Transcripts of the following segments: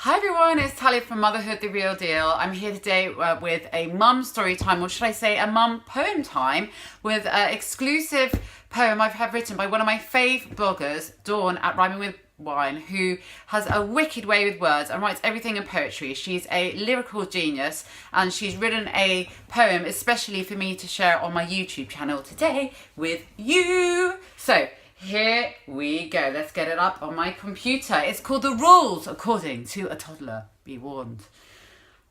Hi everyone, it's Tally from Motherhood The Real Deal. I'm here today with a mum story time, or should I say a mum poem time, with an exclusive poem I've written by one of my fave bloggers, Dawn at Rhyming with Wine, who has a wicked way with words and writes everything in poetry. She's a lyrical genius and she's written a poem especially for me to share on my YouTube channel today with you. So here we go. Let's get it up on my computer. It's called The Rules According to a Toddler. Be warned.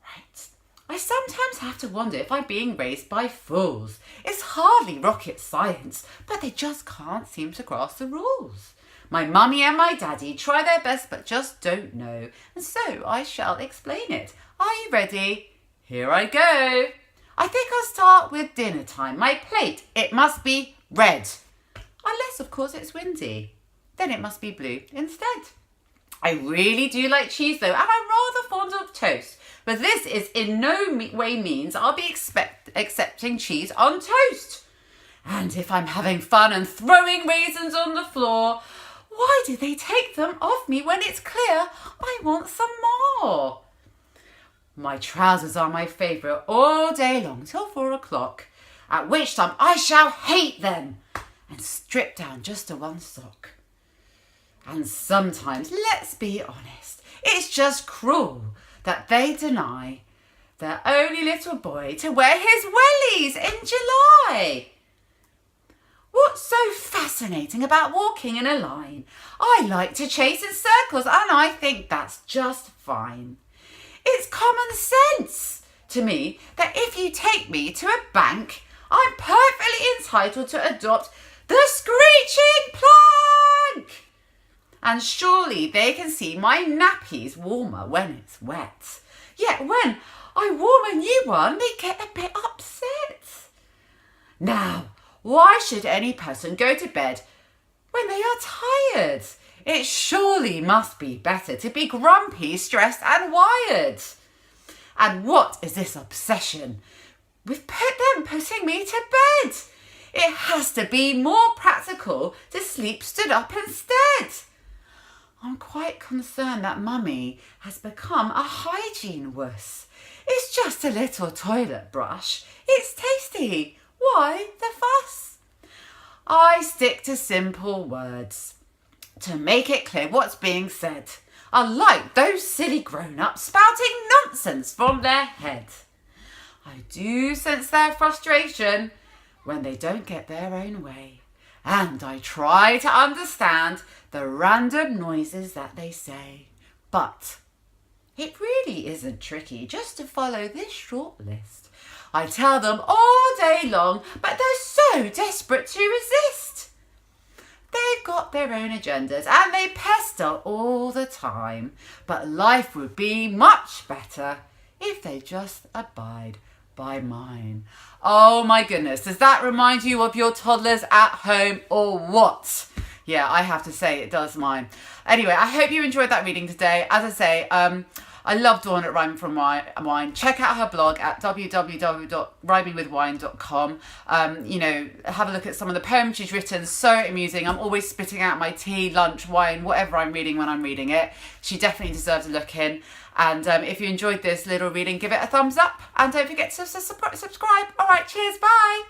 Right. I sometimes have to wonder if I'm being raised by fools. It's hardly rocket science, but they just can't seem to grasp the rules. My mummy and my daddy try their best but just don't know, and so I shall explain it. Are you ready? Here I go. I think I'll start with dinner time. My plate, it must be red. Unless, of course, it's windy. Then it must be blue instead. I really do like cheese, though, and I'm rather fond of toast. But this is in no way means I'll be accepting cheese on toast. And if I'm having fun and throwing raisins on the floor, why do they take them off me when it's clear I want some more? My trousers are my favourite all day long till 4 o'clock, at which time I shall hate them and strip down just to one sock. And sometimes, let's be honest, it's just cruel that they deny their only little boy to wear his wellies in July. What's so fascinating about walking in a line? I like to chase in circles and I think that's just fine. It's common sense to me that if you take me to a bank, I'm perfectly entitled to adopt the screeching plank. And surely they can see my nappy's warmer when it's wet. Yet when I warm a new one, they get a bit upset. Now, why should any person go to bed when they are tired? It surely must be better to be grumpy, stressed and wired. And what is this obsession with them putting me to bed? It has to be more practical to sleep stood up instead. I'm quite concerned that Mummy has become a hygiene wuss. It's just a little toilet brush. It's tasty. Why the fuss? I stick to simple words to make it clear what's being said, unlike those silly grown-ups spouting nonsense from their head. I do sense their frustration when they don't get their own way, and I try to understand the random noises that they say. But it really isn't tricky just to follow this short list. I tell them all day long, but they're so desperate to resist. They've got their own agendas and they pester all the time, but life would be much better if they just abide by mine. Oh my goodness, does that remind you of your toddlers at home or what? Yeah, I have to say it does mine. Anyway, I hope you enjoyed that reading today. As I say, I love Dawn at Rhyming from Wine. Check out her blog at www.rhymingwithwine.com. You know, have a look at some of the poems she's written. So amusing. I'm always spitting out my tea, lunch, wine, whatever I'm reading when I'm reading it. She definitely deserves a look in. And if you enjoyed this little reading, give it a thumbs up. And don't forget to subscribe. All right, cheers. Bye.